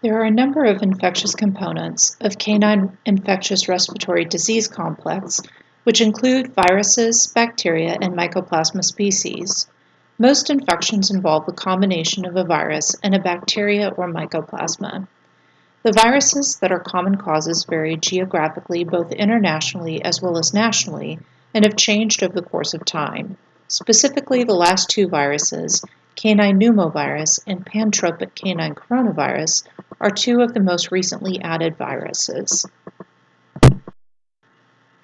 There are a number of infectious components of canine infectious respiratory disease complex, which include viruses, bacteria, and mycoplasma species. Most infections involve the combination of a virus and a bacteria or mycoplasma. The viruses that are common causes vary geographically both internationally as well as nationally and have changed over the course of time. Specifically, the last two viruses, canine pneumovirus and pantropic canine coronavirus, are two of the most recently added viruses.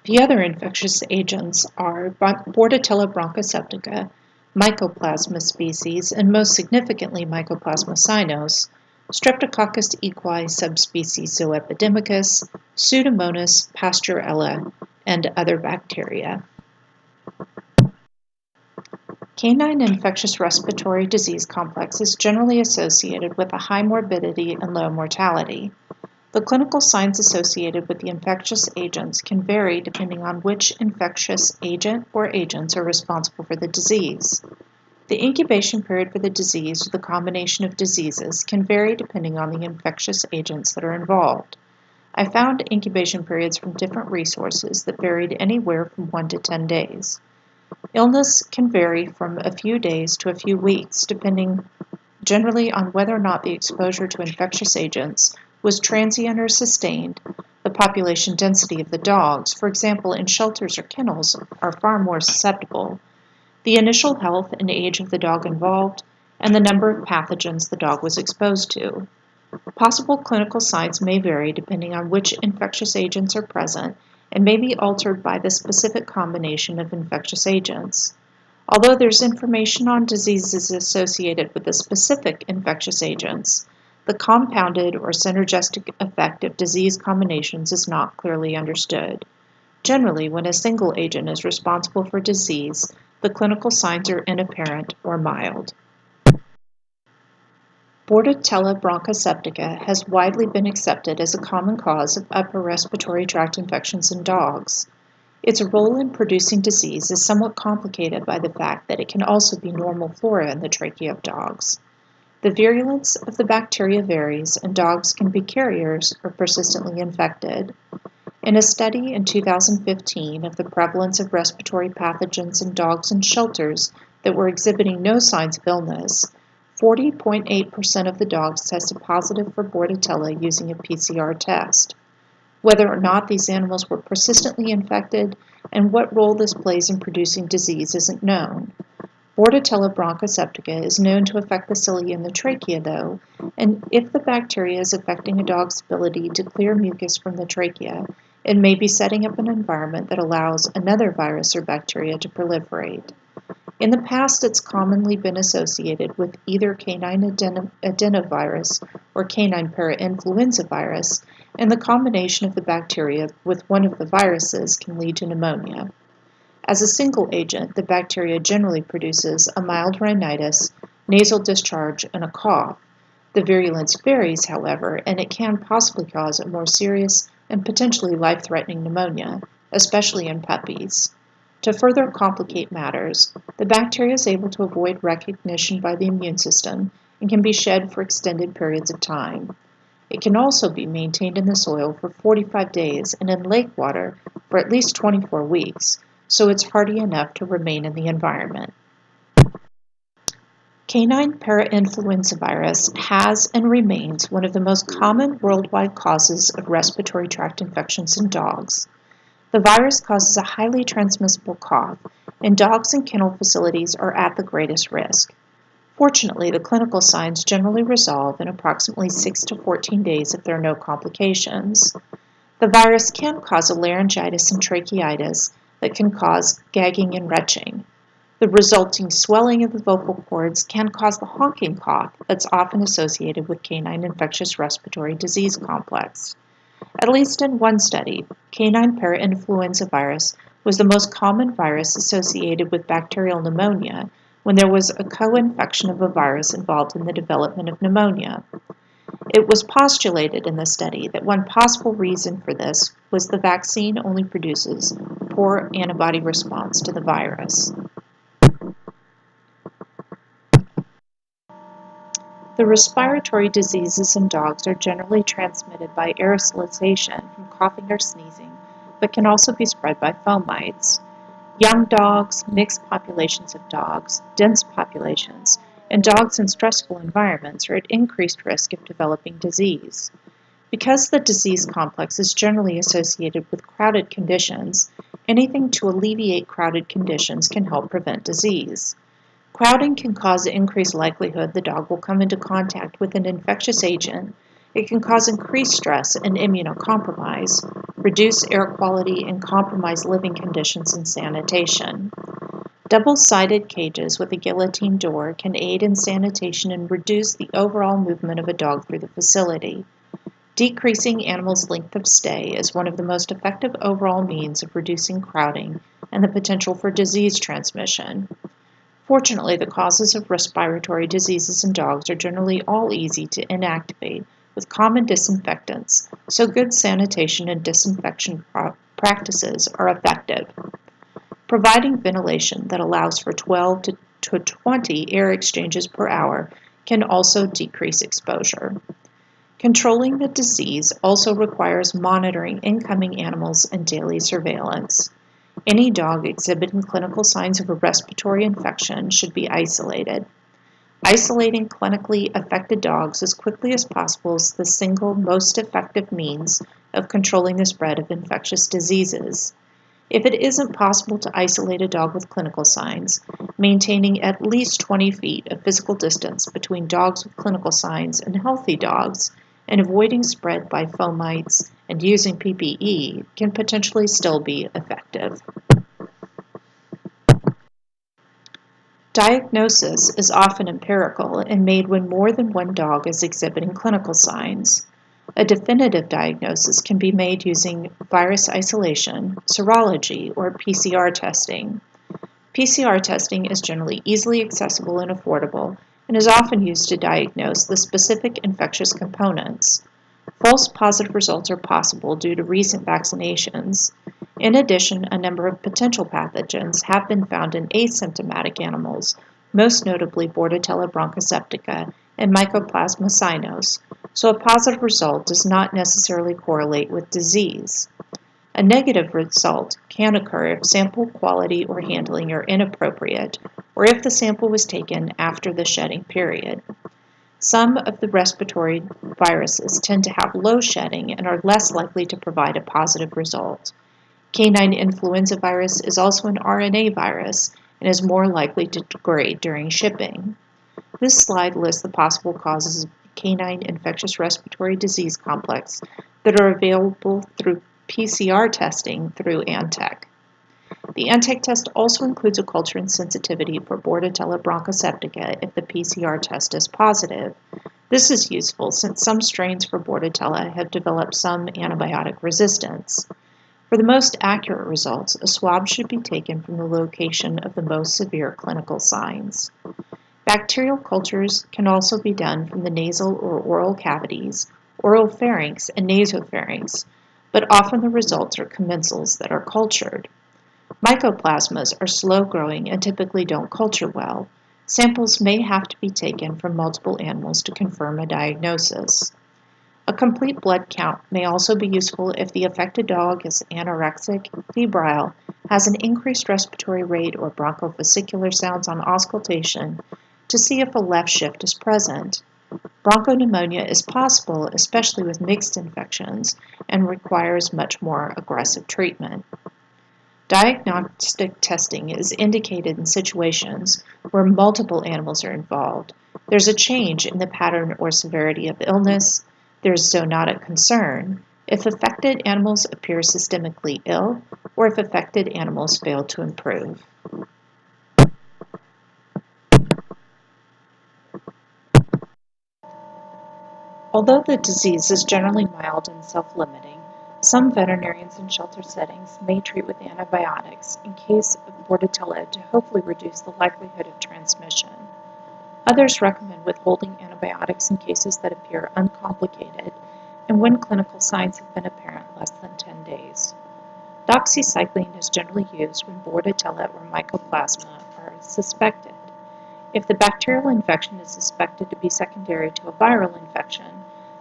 The other infectious agents are Bordetella bronchoseptica, Mycoplasma species, and most significantly Mycoplasma cynos, Streptococcus equi subspecies Zoepidemicus, Pseudomonas pasteurella, and other bacteria. Canine infectious respiratory disease complex is generally associated with a high morbidity and low mortality. The clinical signs associated with the infectious agents can vary depending on which infectious agent or agents are responsible for the disease. The incubation period for the disease or the combination of diseases can vary depending on the infectious agents that are involved. I found incubation periods from different resources that varied anywhere from 1 to 10 days. Illness can vary from a few days to a few weeks, depending generally on whether or not the exposure to infectious agents was transient or sustained. The population density of the dogs, for example in shelters or kennels, are far more susceptible, the initial health and age of the dog involved, and the number of pathogens the dog was exposed to. Possible clinical signs may vary depending on which infectious agents are present and may be altered by the specific combination of infectious agents. Although there's information on diseases associated with the specific infectious agents, the compounded or synergistic effect of disease combinations is not clearly understood. Generally, when a single agent is responsible for disease, the clinical signs are inapparent or mild. Bordetella bronchoseptica has widely been accepted as a common cause of upper respiratory tract infections in dogs. Its role in producing disease is somewhat complicated by the fact that it can also be normal flora in the trachea of dogs. The virulence of the bacteria varies, and dogs can be carriers or persistently infected. In a study in 2015 of the prevalence of respiratory pathogens in dogs in shelters that were exhibiting no signs of illness, 40.8% of the dogs tested positive for Bordetella using a PCR test. Whether or not these animals were persistently infected and what role this plays in producing disease isn't known. Bordetella bronchoseptica is known to affect the cilia in the trachea, though, and if the bacteria is affecting a dog's ability to clear mucus from the trachea, it may be setting up an environment that allows another virus or bacteria to proliferate. In the past, it's commonly been associated with either canine adenovirus or canine parainfluenza virus, and the combination of the bacteria with one of the viruses can lead to pneumonia. As a single agent, the bacteria generally produces a mild rhinitis, nasal discharge, and a cough. The virulence varies, however, and it can possibly cause a more serious and potentially life-threatening pneumonia, especially in puppies. To further complicate matters, the bacteria is able to avoid recognition by the immune system and can be shed for extended periods of time. It can also be maintained in the soil for 45 days and in lake water for at least 24 weeks, so it's hardy enough to remain in the environment. Canine parainfluenza virus has and remains one of the most common worldwide causes of respiratory tract infections in dogs. The virus causes a highly transmissible cough, and dogs in kennel facilities are at the greatest risk. Fortunately, the clinical signs generally resolve in approximately 6 to 14 days if there are no complications. The virus can cause a laryngitis and tracheitis that can cause gagging and retching. The resulting swelling of the vocal cords can cause the honking cough that's often associated with canine infectious respiratory disease complex. At least in one study, canine parainfluenza virus was the most common virus associated with bacterial pneumonia when there was a co-infection of a virus involved in the development of pneumonia. It was postulated in the study that one possible reason for this was the vaccine only produces poor antibody response to the virus. The respiratory diseases in dogs are generally transmitted by aerosolization from coughing or sneezing, but can also be spread by fomites. Young dogs, mixed populations of dogs, dense populations, and dogs in stressful environments are at increased risk of developing disease. Because the disease complex is generally associated with crowded conditions, anything to alleviate crowded conditions can help prevent disease. Crowding can cause increased likelihood the dog will come into contact with an infectious agent. It can cause increased stress and immunocompromise, reduce air quality, and compromise living conditions and sanitation. Double-sided cages with a guillotine door can aid in sanitation and reduce the overall movement of a dog through the facility. Decreasing animals' length of stay is one of the most effective overall means of reducing crowding and the potential for disease transmission. Fortunately, the causes of respiratory diseases in dogs are generally all easy to inactivate with common disinfectants, so good sanitation and disinfection practices are effective. Providing ventilation that allows for 12 to 20 air exchanges per hour can also decrease exposure. Controlling the disease also requires monitoring incoming animals and daily surveillance. Any dog exhibiting clinical signs of a respiratory infection should be isolated. Isolating clinically affected dogs as quickly as possible is the single most effective means of controlling the spread of infectious diseases. If it isn't possible to isolate a dog with clinical signs, maintaining at least 20 feet of physical distance between dogs with clinical signs and healthy dogs, and avoiding spread by fomites and using PPE can potentially still be effective. Diagnosis is often empirical and made when more than one dog is exhibiting clinical signs. A definitive diagnosis can be made using virus isolation, serology, or PCR testing. PCR testing is generally easily accessible and affordable and is often used to diagnose the specific infectious components. False positive results are possible due to recent vaccinations. In addition, a number of potential pathogens have been found in asymptomatic animals, most notably Bordetella bronchoseptica and Mycoplasma cynos, so a positive result does not necessarily correlate with disease. A negative result can occur if sample quality or handling are inappropriate, or if the sample was taken after the shedding period. Some of the respiratory viruses tend to have low shedding and are less likely to provide a positive result. Canine influenza virus is also an RNA virus and is more likely to degrade during shipping. This slide lists the possible causes of canine infectious respiratory disease complex that are available through PCR testing through Antec. The Antec test also includes a culture and sensitivity for Bordetella bronchoseptica if the PCR test is positive. This is useful since some strains for Bordetella have developed some antibiotic resistance. For the most accurate results, a swab should be taken from the location of the most severe clinical signs. Bacterial cultures can also be done from the nasal or oral cavities, oropharynx, and nasopharynx, but often the results are commensals that are cultured. Mycoplasmas are slow-growing and typically don't culture well. Samples may have to be taken from multiple animals to confirm a diagnosis. A complete blood count may also be useful if the affected dog is anorexic, febrile, has an increased respiratory rate or bronchofascicular sounds on auscultation, to see if a left shift is present. Bronchopneumonia is possible, especially with mixed infections, and requires much more aggressive treatment. Diagnostic testing is indicated in situations where multiple animals are involved. There's a change in the pattern or severity of illness. There's zoonotic concern, if affected animals appear systemically ill, or if affected animals fail to improve. Although the disease is generally mild and self-limiting, some veterinarians in shelter settings may treat with antibiotics in case of Bordetella to hopefully reduce the likelihood of transmission. Others recommend withholding antibiotics in cases that appear uncomplicated and when clinical signs have been apparent less than 10 days. Doxycycline is generally used when Bordetella or Mycoplasma are suspected. If the bacterial infection is suspected to be secondary to a viral infection,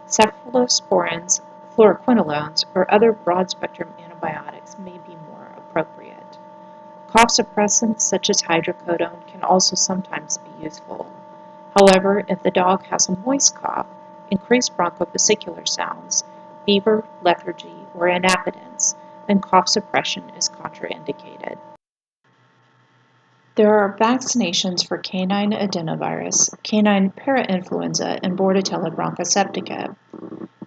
cephalosporins, fluoroquinolones, or other broad-spectrum antibiotics may be more appropriate. Cough suppressants such as hydrocodone can also sometimes be useful. However, if the dog has a moist cough, increased bronchopesicular sounds, fever, lethargy, or inappetence, then cough suppression is contraindicated. There are vaccinations for canine adenovirus, canine parainfluenza, and Bordetella bronchoseptica.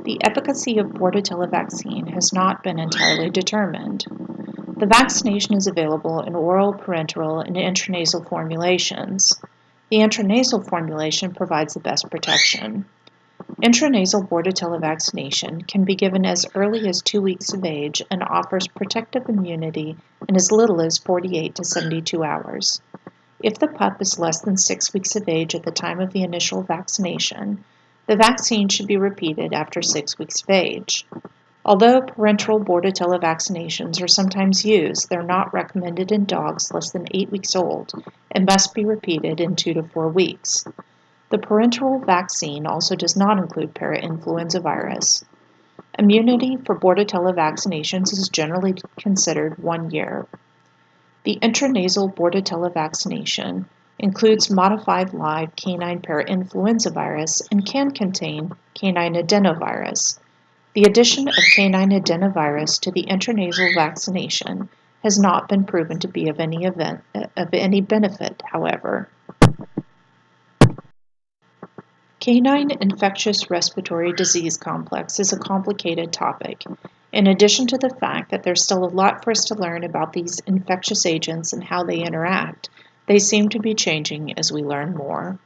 The efficacy of Bordetella vaccine has not been entirely determined. The vaccination is available in oral, parenteral, and intranasal formulations. The intranasal formulation provides the best protection. Intranasal Bordetella vaccination can be given as early as 2 weeks of age and offers protective immunity in as little as 48 to 72 hours. If the pup is less than 6 weeks of age at the time of the initial vaccination, the vaccine should be repeated after 6 weeks of age. Although parenteral Bordetella vaccinations are sometimes used, they're not recommended in dogs less than 8 weeks old and must be repeated in 2 to 4 weeks. The parenteral vaccine also does not include parainfluenza virus. Immunity for Bordetella vaccinations is generally considered 1 year. The intranasal Bordetella vaccination includes modified live canine parainfluenza virus and can contain canine adenovirus. The addition of canine adenovirus to the intranasal vaccination has not been proven to be of any benefit, however. Canine infectious respiratory disease complex is a complicated topic. In addition to the fact that there's still a lot for us to learn about these infectious agents and how they interact, they seem to be changing as we learn more.